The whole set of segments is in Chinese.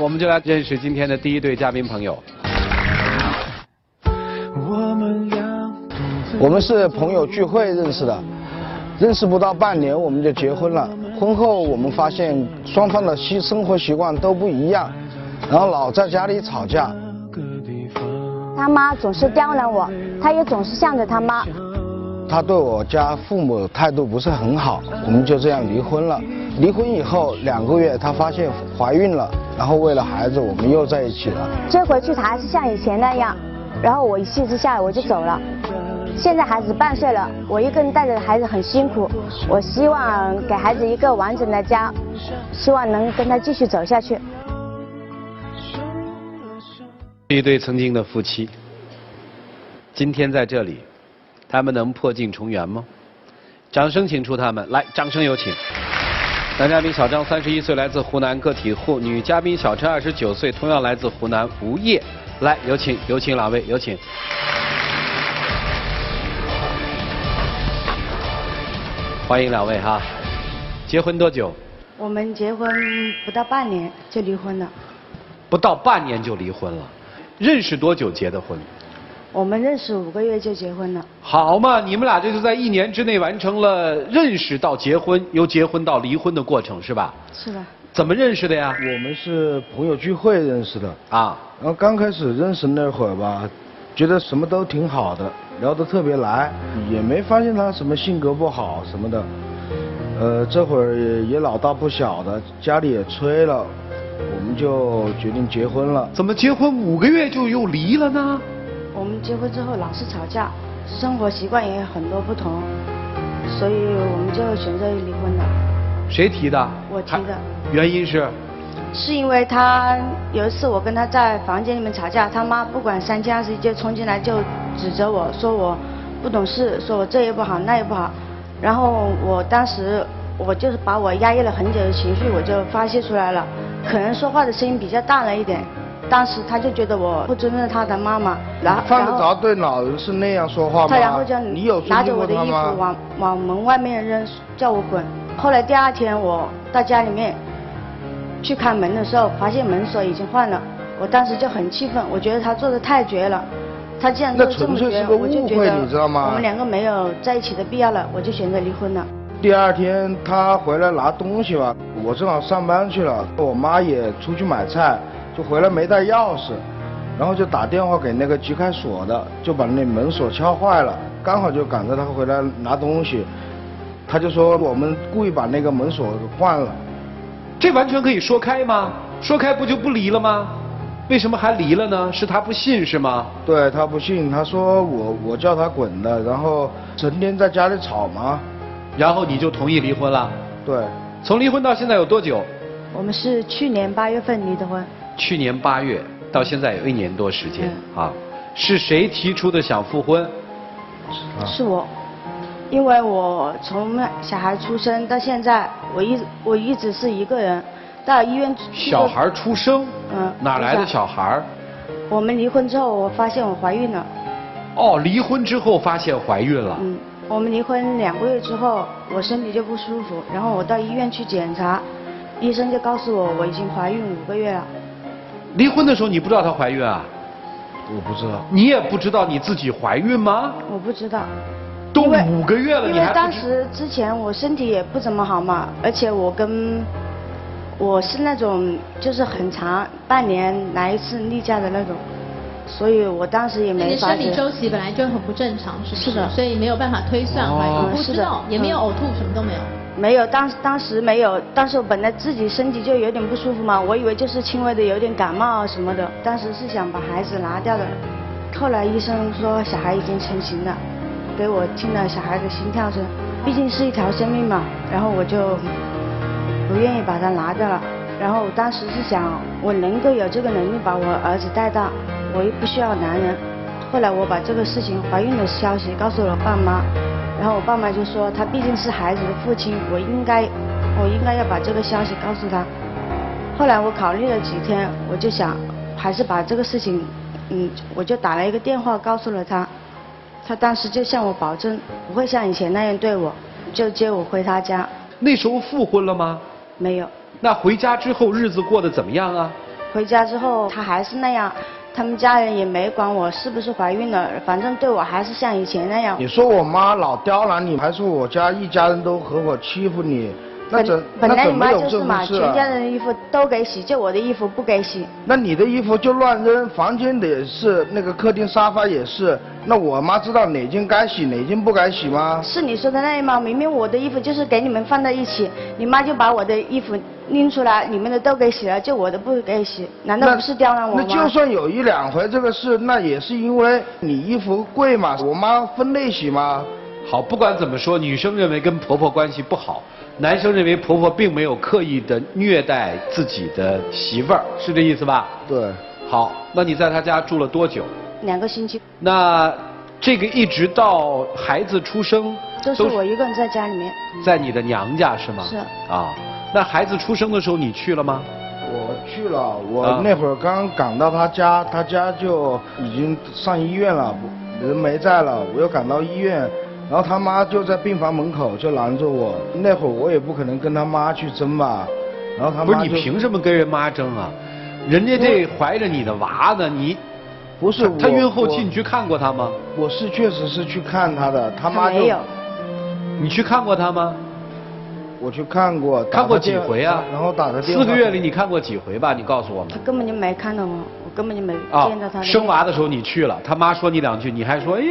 我们就来认识今天的第一对嘉宾朋友。我们是朋友聚会认识的，认识不到半年我们就结婚了。婚后我们发现双方的生活习惯都不一样，然后老在家里吵架。他妈总是刁难我，他也总是向着他妈。他对我家父母态度不是很好，我们就这样离婚了。离婚以后2个月，她发现怀孕了，然后为了孩子，我们又在一起了。追回去，他还是像以前那样，然后我一气之下我就走了。现在孩子半岁了，我一个人带着孩子很辛苦，我希望给孩子一个完整的家，希望能跟他继续走下去。一对曾经的夫妻，今天在这里，他们能破镜重圆吗？掌声请出他们，来，掌声有请。男嘉宾小张31岁，来自湖南个体户；女嘉宾小陈29岁，同样来自湖南无业。来，有请两位，有请。欢迎两位哈。结婚多久？我们结婚不到半年就离婚了。不到半年就离婚了，认识多久结的婚？我们认识5个月就结婚了。好嘛，你们俩这就在1年之内完成了认识到结婚，由结婚到离婚的过程，是吧？是的。怎么认识的呀？我们是朋友聚会认识的啊。然后刚开始认识那会儿吧，觉得什么都挺好的，聊得特别来，也没发现他什么性格不好什么的。这会儿也老大不小的，家里也催了，我们就决定结婚了。怎么结婚5个月就又离了呢？我们结婚之后老是吵架，生活习惯也有很多不同，所以我们就选择离婚了。谁提的？我提的。原因是？是因为他有一次我跟他在房间里面吵架，他妈不管3七21就冲进来就指责我说我不懂事，说我这也不好那也不好，然后我当时我就是把我压抑了很久的情绪我就发泄出来了，可能说话的声音比较大了一点。当时他就觉得我不尊重他的妈妈，然后犯得着对老人是那样说话吗？他然后就你有拿着我的衣服往门外面扔，叫我滚。后来第2天我到家里面去开门的时候，发现门锁已经换了，我当时就很气愤，我觉得他做的太绝了，他既然做的这么绝，我就觉得你知道吗？我们2个没有在一起的必要了，我就选择离婚了。第2天他回来拿东西吧，我正好上班去了，我妈也出去买菜。就回来没带钥匙，然后就打电话给那个急开锁的，就把那门锁敲坏了，刚好就赶着他回来拿东西，他就说我们故意把那个门锁换了。这完全可以说开吗？说开不就不离了吗？为什么还离了呢？是他不信是吗？对，他不信，他说我叫他滚的，然后成天在家里吵嘛。然后你就同意离婚了？对。从离婚到现在有多久？我们是去年8月份离的婚。去年8月到现在有1年多时间啊，是谁提出的想复婚？是我，因为我从小孩出生到现在，我一直是一个人，到医院。小孩出生？哪来的小孩？我们离婚之后，我发现我怀孕了。哦，离婚之后发现怀孕了。我们离婚2个月之后，我身体就不舒服，然后我到医院去检查，医生就告诉我已经怀孕5个月了。离婚的时候你不知道她怀孕啊？我不知道。你也不知道你自己怀孕吗？我不知道。都5个月了，你还不知道？因为当时之前我身体也不怎么好嘛，而且我是那种就是很长半年来一次例假的那种，所以我当时也没发觉。你的生理周期本来就很不正常，是不是？是的。所以没有办法推算怀孕，不知道，也没有呕吐，什么都没有。没有，当时没有，当时我本来自己身体就有点不舒服嘛，我以为就是轻微的有点感冒什么的，当时是想把孩子拿掉的，后来医生说小孩已经成型了，给我听了小孩的心跳声，毕竟是一条生命嘛，然后我就不愿意把他拿掉了，然后我当时是想我能够有这个能力把我儿子带大，我又不需要男人，后来我把这个事情怀孕的消息告诉了爸妈。然后我爸妈就说他毕竟是孩子的父亲，我应该要把这个消息告诉他。后来我考虑了几天，我就想还是把这个事情，我就打了一个电话告诉了他。他当时就向我保证不会像以前那样对我，就接我回他家。那时候复婚了吗？没有。那回家之后日子过得怎么样啊？回家之后他还是那样，他们家人也没管我是不是怀孕了，反正对我还是像以前那样。你说我妈老刁难你，还说我家一家人都合伙欺负你，本来你妈就是嘛，全家人的衣服都给洗，就我的衣服不给洗。那你的衣服就乱扔，房间的也是，那个客厅沙发也是。那我妈知道哪件该洗，哪件不该洗吗？是你说的那样吗？明明我的衣服就是给你们放在一起，你妈就把我的衣服拎出来，你们的都给洗了，就我的不给洗，难道不是刁难我吗？那就算有一两回这个事，那也是因为你衣服贵嘛，我妈分类洗嘛。好，不管怎么说，女生认为跟婆婆关系不好，男生认为婆婆并没有刻意的虐待自己的媳妇儿，是这意思吧？对。好，那你在他家住了多久？2个星期。那这个一直到孩子出生，都是我一个人在家里面。在你的娘家是吗？是。啊，那孩子出生的时候你去了吗？我去了，我那会儿刚赶到他家，他家就已经上医院了，人没在了，我又赶到医院。然后他妈就在病房门口就拦着我，那会儿我也不可能跟他妈去争吧，然后他妈不是你凭什么跟人妈争啊？人家这怀着你的娃呢，你不是他孕后期你去看过他吗？我是确实是去看他的，他妈就没有。你去看过他吗？我去看过。看过几回啊？然后打个电话。4个月里你看过几回吧？你告诉我们。他根本就没看到我，我根本就没见到他。生娃的时候你去了，他妈说你2句，你还说哎。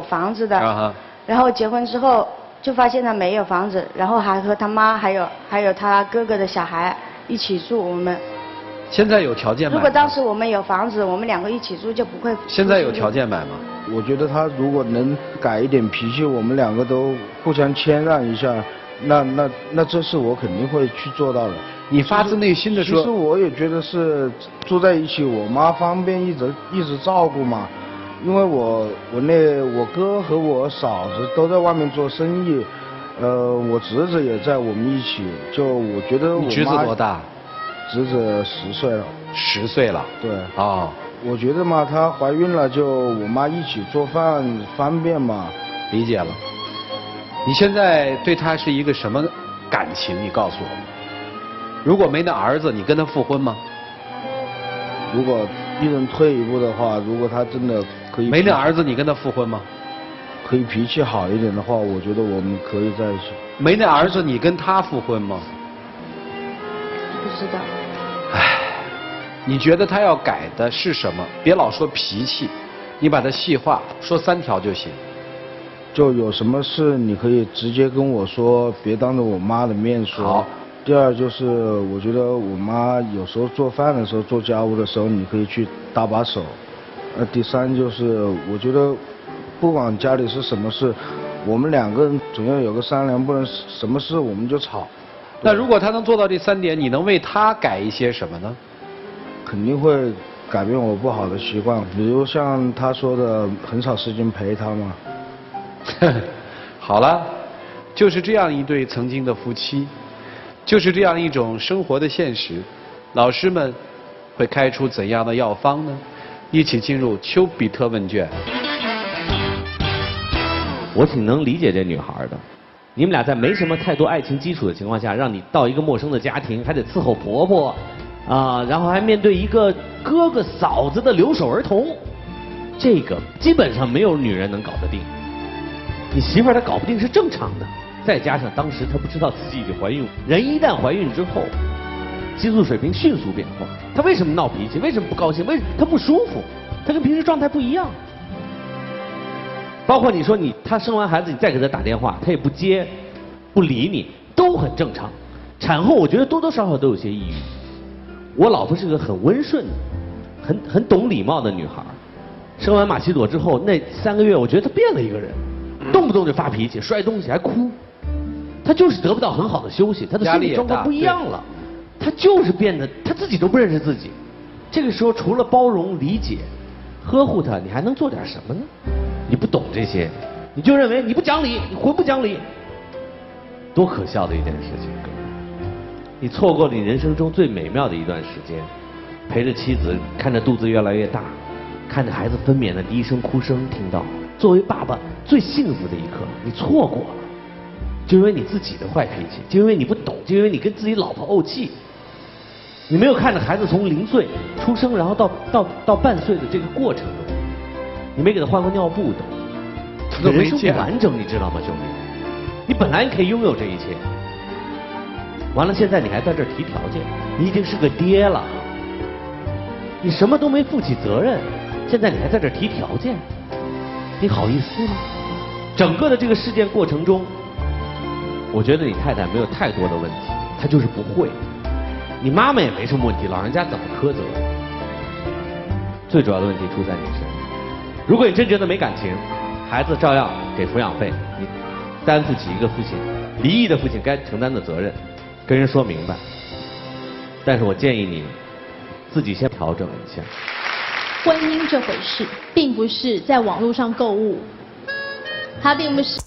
房子的，然后结婚之后就发现他没有房子，然后还和他妈还有他哥哥的小孩一起住。我们现在有条件买吗？如果当时我们有房子，我们2个一起住就不会。现在有条件买吗？我觉得他如果能改一点脾气，我们2个都互相谦让一下，那这事我肯定会去做到的。你发自内心的说。其实我也觉得是住在一起，我妈方便一直照顾嘛。因为我哥和我嫂子都在外面做生意，我侄子也在我们一起。就我觉得我妈。你侄子多大？侄子10岁了。10岁了。对。哦。我觉得嘛，她怀孕了，就我妈一起做饭方便嘛。理解了。你现在对她是一个什么感情？你告诉我。如果没那儿子，你跟他复婚吗？如果一人退一步的话，如果他真的可以。没那儿子，你跟他复婚吗？可以脾气好一点的话，我觉得我们可以在一起。没那儿子，你跟他复婚吗？不知道。唉，你觉得他要改的是什么？别老说脾气，你把它细化，说3条就行。就有什么事你可以直接跟我说，别当着我妈的面说。好。第二就是，我觉得我妈有时候做饭的时候、做家务的时候，你可以去搭把手。第3就是，我觉得不管家里是什么事，我们2个人总要有个商量，不能什么事我们就吵。那如果他能做到这3点，你能为他改一些什么呢？肯定会改变我不好的习惯，比如像他说的，很少时间陪他嘛。好了，就是这样一对曾经的夫妻。就是这样一种生活的现实，老师们会开出怎样的药方呢？一起进入丘比特问卷。我挺能理解这女孩的，你们俩在没什么太多爱情基础的情况下，让你到一个陌生的家庭，还得伺候婆婆，然后还面对一个哥哥嫂子的留守儿童，这个基本上没有女人能搞得定。你媳妇儿她搞不定是正常的。再加上当时她不知道自己已经怀孕，人一旦怀孕之后，激素水平迅速变化。她为什么闹脾气？为什么不高兴？为什么她不舒服？她跟平时状态不一样。包括你说她生完孩子，你再给她打电话，她也不接，不理你，都很正常。产后我觉得多多少少都有些抑郁。我老婆是个很温顺、很懂礼貌的女孩。生完马奇朵之后，那3个月，我觉得她变了一个人，动不动就发脾气、摔东西还哭。他就是得不到很好的休息，他的心理状况不一样了，他就是变得他自己都不认识自己。这个时候除了包容、理解、呵护他，你还能做点什么呢？你不懂这些，你就认为你不讲理，你混不讲理，多可笑的一件事情！你错过了你人生中最美妙的一段时间，陪着妻子，看着肚子越来越大，看着孩子分娩的第一声哭声，听到作为爸爸最幸福的一刻，你错过了。就因为你自己的坏脾气，就因为你不懂，就因为你跟自己老婆怄气，你没有看着孩子从0岁出生，然后到半岁的这个过程中，你没给他换过尿布都，你的人生不完整，你知道吗，兄弟？你本来可以拥有这一切，完了现在你还在这儿提条件，你已经是个爹了，你什么都没负起责任，现在你还在这儿提条件，你好意思吗？整个的这个事件过程中，我觉得你太太没有太多的问题，她就是不会。你妈妈也没什么问题，老人家怎么苛责？最主要的问题出在你身上。如果你真觉得没感情，孩子照样给抚养费，你担负起一个父亲离异的父亲该承担的责任，跟人说明白。但是我建议你自己先调整一下。婚姻这回事，并不是在网络上购物，它并不是。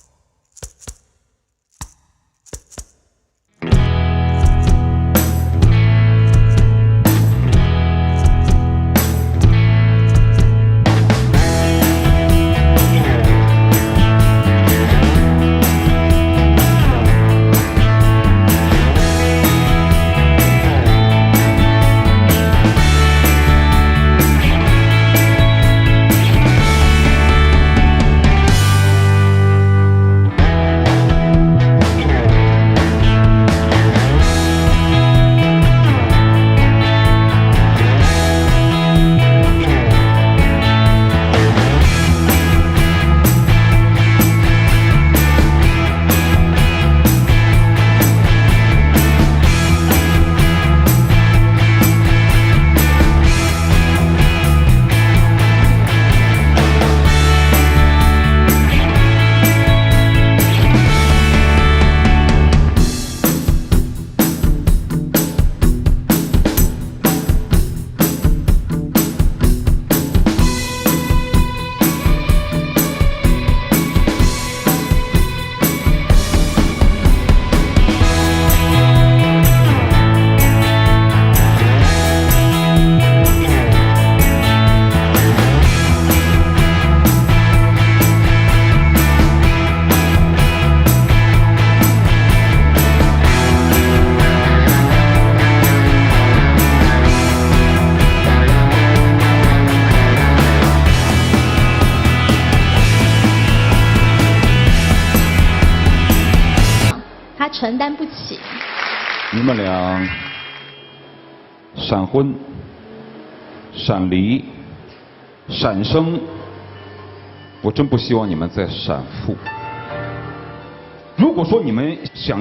他承担不起。你们俩闪婚、闪离、闪生，我真不希望你们再闪富。如果说你们想。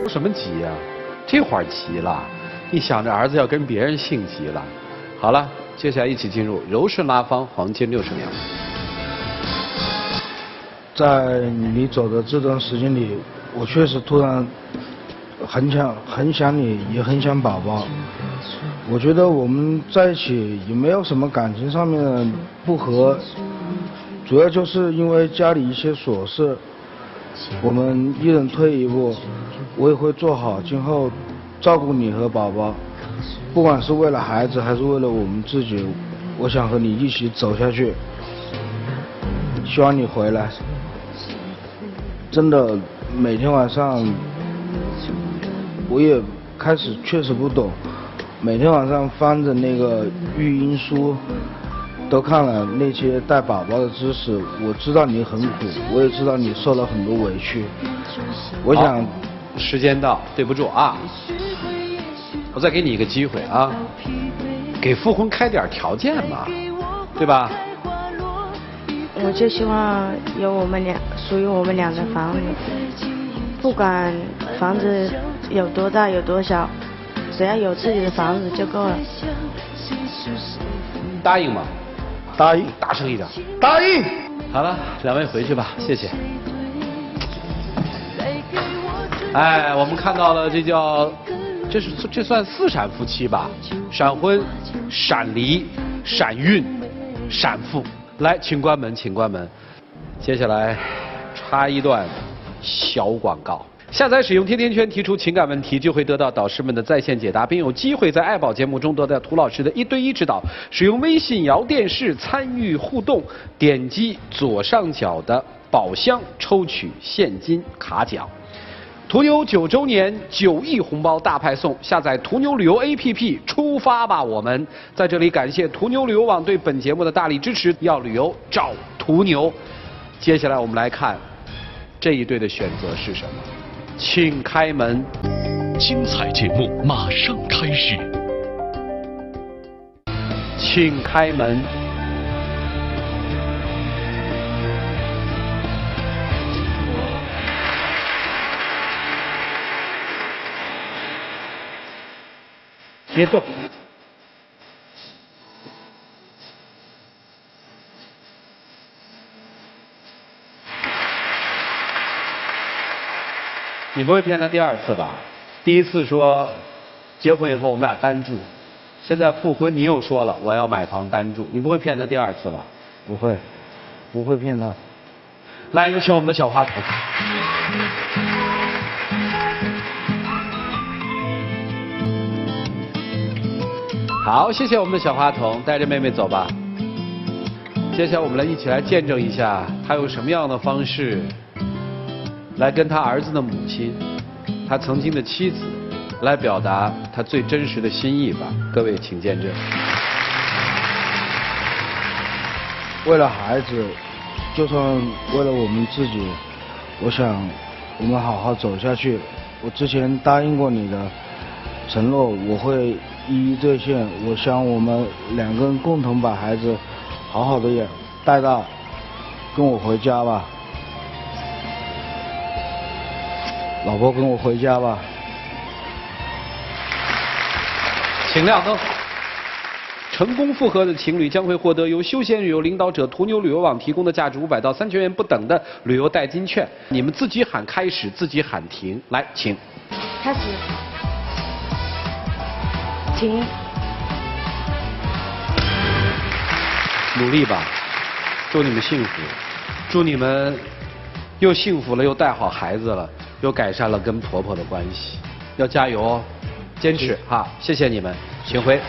什么急呀？这会儿急了，一想着儿子要跟别人姓急了。好了，接下来一起进入柔顺拉芳黄金60秒。在你走的这段时间里，我确实突然很想你，也很想宝宝。我觉得我们在一起也没有什么感情上面的不和，主要就是因为家里一些琐事，我们一人退一步，我也会做好今后照顾你和宝宝，不管是为了孩子还是为了我们自己，我想和你一起走下去，希望你回来。真的每天晚上我也开始确实不懂，每天晚上翻着那个育婴书都看了那些带宝宝的知识，我知道你很苦，我也知道你受了很多委屈。我想时间到，对不住啊，我再给你一个机会啊，给复婚开点条件嘛，对吧？我就希望有属于我们俩的房子，不管房子有多大有多小，只要有自己的房子就够了。答应吗？答应，大声一点。答应。好了，两位回去吧，谢谢。哎，我们看到了，这算4闪夫妻吧？闪婚、闪离、闪孕、闪富。来，请关门，请关门。接下来插一段小广告。下载使用天天圈，提出情感问题，就会得到导师们的在线解答，并有机会在爱宝节目中得到涂老师的1对1指导。使用微信摇电视参与互动，点击左上角的宝箱抽取现金卡奖。途牛9周年9亿红包大派送，下载途牛旅游 APP， 出发吧！我们在这里感谢途牛旅游网对本节目的大力支持。要旅游找途牛。接下来我们来看这一对的选择是什么？请开门。精彩节目马上开始。请开门。别动。你不会骗他第2次吧？第1次说结婚以后我们俩单住，现在复婚你又说了我要买房单住，你不会骗他第2次吧？不会，不会骗他。来，有请我们的小花童。好，谢谢我们的小花童，带着妹妹走吧。接下来我们一起来见证一下，他用什么样的方式来跟他儿子的母亲，他曾经的妻子，来表达他最真实的心意吧。各位请见证。为了孩子，就算为了我们自己，我想我们好好走下去。我之前答应过你的承诺，我会一一兑现。我想我们2个人共同把孩子好好的也带大，跟我回家吧。老婆，跟我回家吧。请亮灯。成功复合的情侣将会获得由休闲旅游领导者途牛旅游网提供的价值500到3000元不等的旅游代金券。你们自己喊开始，自己喊停。来，请。开始。停。努力吧，祝你们幸福，祝你们又幸福了，又带好孩子了，又改善了跟婆婆的关系，要加油哦，坚持哈！谢谢你们，请回。